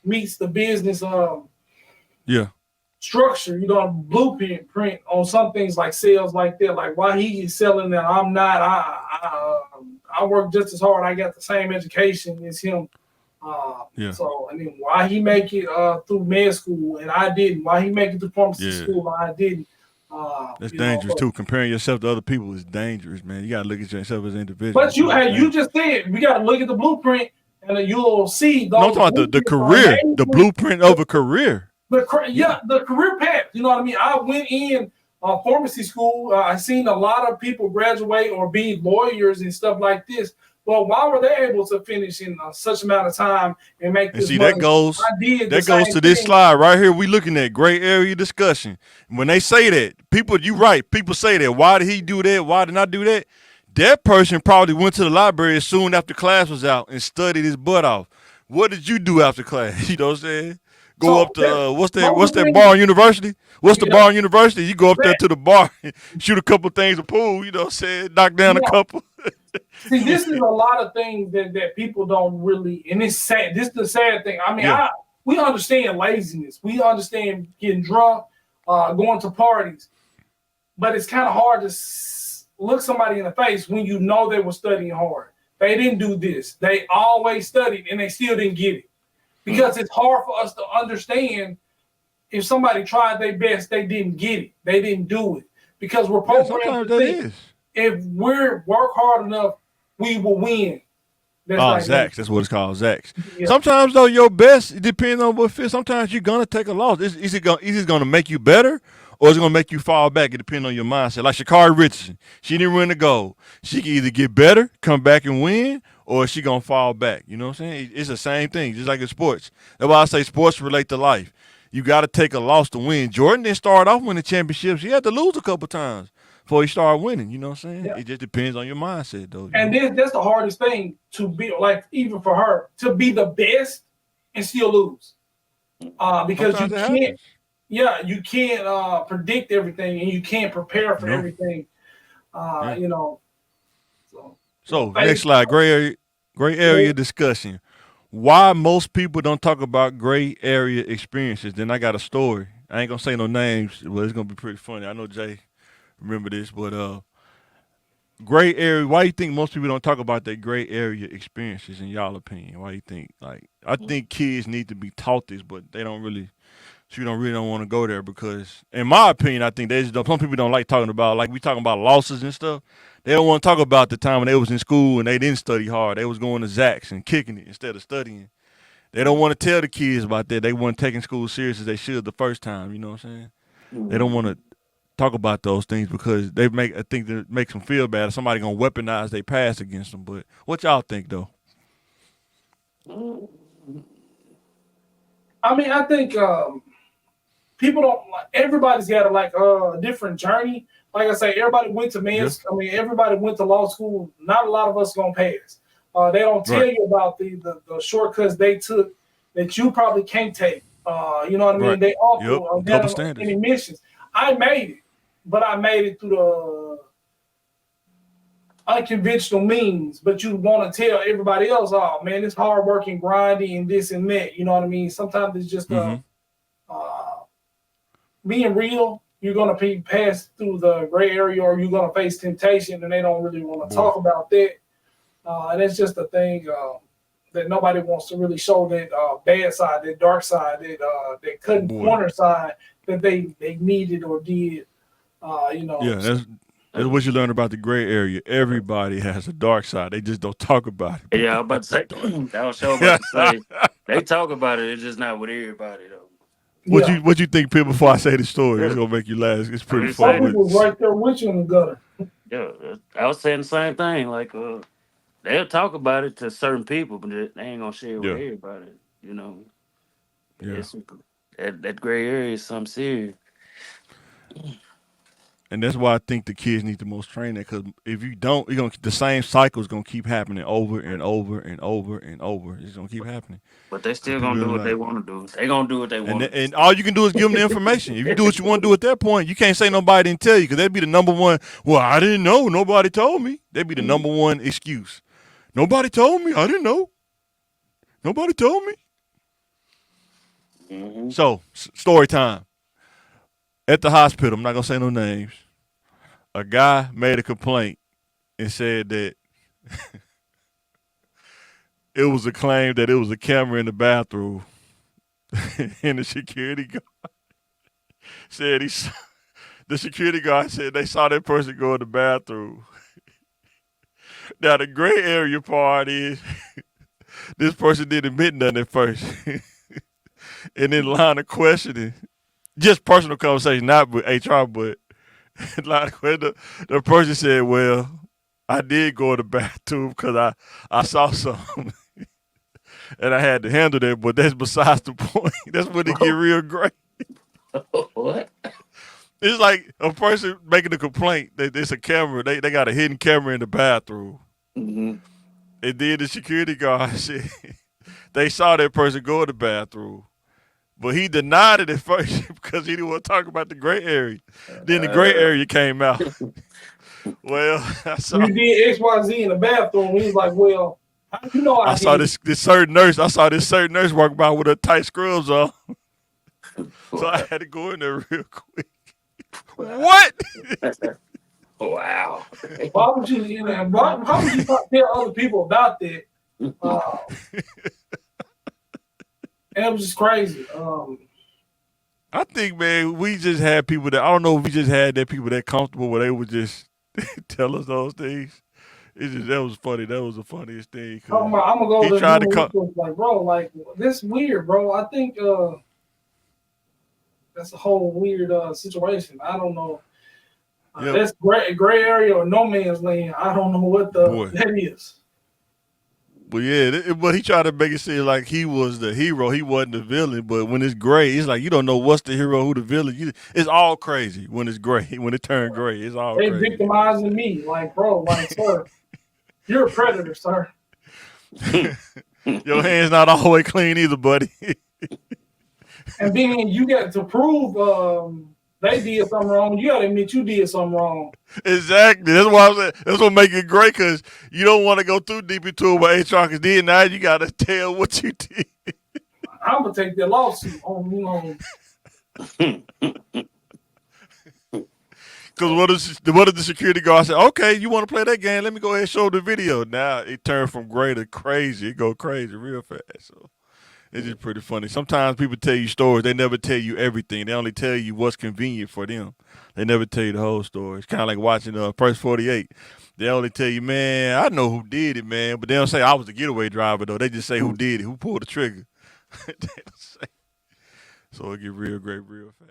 meets the business Yeah. structure, blueprint print on some things like sales like that. Like why he is selling that I'm not. I work just as hard. I got the same education as him. Yeah. So and then why he make it through med school and I didn't. Why he make it through pharmacy Yeah. school and I didn't. That's dangerous But, too. Comparing yourself to other people is dangerous, man. You gotta look at yourself as an individual. but you just said we got to look at the blueprint and you'll see No, I'm those talking about the blueprints are career, the amazing. blueprint of a career. The career path. You know what I mean? I went in pharmacy school. I seen a lot of people graduate or be lawyers and stuff like this. Well, why were they able to finish in such amount of time and make And this see, money? that goes I did the that goes same to this thing. slide right here. We looking at gray area discussion. When they say that, people, you right. People say that. Why did he do that? Why did I do that? That person probably went to the library soon after class was out and studied his butt off. What did you do after class? You know what I'm saying? Go So up to what's most of that the bar things, in university? What's the yeah, bar in university? You go up there that, to the bar, shoot a couple things of pool. You know what I'm saying? Knock down a yeah. couple. See, this is a lot of things that people don't really, and it's sad. This is the sad thing. I mean, Yeah. we understand laziness. We understand getting drunk, going to parties, but it's kind of hard to look somebody in the face when you know they were studying hard. They didn't do this. They always studied and they still didn't get it because it's hard for us to understand if somebody tried their best, they didn't get it. They didn't do it because we're Yeah, programmed sometimes to that think is. if we work hard enough, we will win. That's Oh, like that. Zax. That's what it's called, Zax. Yeah. Sometimes though, your best it depends on what fits. Sometimes you're gonna take a loss. Is it gonna make you better, or is it gonna make you fall back? It depends on your mindset. Like Sha'Carri Richardson, she didn't win the gold. She can either get better, come back and win, or she gonna fall back. You know what I'm saying? It's the same thing, just like in sports. That's why I say sports relate to life. You got to take a loss to win. Jordan didn't start off winning championships. He had to lose a couple times before he started winning. You know what I'm saying? Yeah. It just depends on your mindset, though. You And know? then that's the hardest thing to be like, even for her, to be the best and still lose. Because you Sometimes it can't, happens. yeah, you can't predict everything and you can't prepare for No. everything. Yeah. You know, so So faith. next slide, gray area discussion. Why most people don't talk about gray area experiences? Then I got a story. I ain't gonna say no names, but it's gonna be pretty funny. I know Jay remember this, but gray area. Why you think most people don't talk about their gray area experiences? In y'all opinion, why you think? Like, I think kids need to be taught this, but they don't really. She don't want to go there because, in my opinion, I think some people don't like talking about, like we talking about losses and stuff. They don't want to talk about the time when they was in school and they didn't study hard. They was going to Zax and kicking it instead of studying. They don't want to tell the kids about that. They weren't taking school serious as they should the first time. You know what I'm saying? They don't want to talk about those things because I think that makes them feel bad. If somebody gonna weaponize their past against them. But what y'all think though? I mean, I think people don't like everybody's got a different journey. Like I say, everybody went to Yeah. I mean, everybody went to law school. Not a lot of us gonna pass. They don't tell Right. you about the shortcuts they took that you probably can't take. You know what I mean? Right. They Yep. offer Double that in standards. admissions. I made it, but I made it through the unconventional means. But you want to tell everybody else, oh man, it's hard working, grinding, and this and that. You know what I mean? Sometimes it's just Mm-hmm. uh, being real, you're going to be passed through the gray area or you're going to face temptation, and they don't really want to Boy. talk about that. And it's just a thing that nobody wants to really show that bad side, that dark side, that cutting Boy. corner side that they needed or did. You know, Yeah, that's what you learn about the gray area. Everybody has a dark side. They just don't talk about Yeah, I was about to say that was sure about it. to say. They talk about it, it's just not with everybody though. yeah. What you think, Pip? Before I say the story, it's Yeah. gonna make you laugh. It's I pretty mean funny, Some say but people right there with you in the gutter. yeah, I was saying the same thing. Like they'll talk about it to certain people, but they ain't gonna share it with yeah, everybody. You know, yeah. it's that gray area is something serious. And that's why I think the kids need the most training. Because if you don't, the same cycle is gonna keep happening over and over and over and over. It's gonna keep happening But they because still people gonna do really what they like. want to do. They gonna do what they And want to and all you can do is give them the information. If you do what you want to do at that point, you can't say nobody didn't tell you because that'd be the number one. Well, I didn't know. Nobody told me. That'd be the do. number one excuse. Nobody told me. I didn't know. Nobody told me. Mm-hmm. So, story time. At the hospital, I'm not gonna say no names. A guy made a complaint and said that it was a claim that it was a camera in the bathroom, and the security guard said the security guard said they saw that person go in the bathroom. Now the gray area part is this person didn't admit nothing at first, and in line of questioning, just personal conversation, not with HR, but in line of questioning, the person said, "Well, I did go in the bathroom because I saw something." And I had to handle that, but that's besides the point. That's when it get real great. What? It's like a person making a complaint that there's a camera. They got a hidden camera in the bathroom. Mm-hmm. And then the security guard said they saw that person go in the bathroom. But he denied it at first because he didn't want to talk about the gray area. Then the gray area came out. Well, You did XYZ in the bathroom. He was like, well, how you know I saw did? this certain nurse. I saw this certain nurse walking by with her tight scrubs on. So I had to go in there real quick. What? Wow. Why would you, how would you not tell other people about that? And it was just crazy. I think, man, we just had people that I don't know if we just had that people that comfortable where they would just tell us those things. It's just that was funny. That was the funniest thing. I'm gonna go he to tried the to come. like, bro, like this weird, bro. I think that's a whole weird situation. I don't know. Yep. That's gray area or no man's land. I don't know what that is. But yeah, but he tried to make it seem like he was the hero. He wasn't the villain. But when it's gray, it's like you don't know what's the hero, who the villain. It's all crazy when it's gray. When it turned gray, it's all they crazy. Victimizing me, like, bro, like, sir, you're a predator, sir. Your hands not always clean either, buddy. And then you got to prove they did something wrong. You got to admit you did something wrong. Exactly. That's why I'm saying. That's what make it great because you don't want to go too deep into it with HR because then now you got to tell what you did. I'm gonna take that lawsuit on me. Because what if the security guard said, "Okay, you want to play that game? Let me go ahead and show the video." Now it turned from gray to crazy. It go crazy real fast. So it's just pretty funny. Sometimes people tell you stories. They never tell you everything. They only tell you what's convenient for them. They never tell you the whole story. It's kind of like watching First 48. They only tell you, man, I know who did it, man. But they don't say I was the getaway driver, though. They just say who did it, who pulled the trigger. They don't say. So it get real great real fast.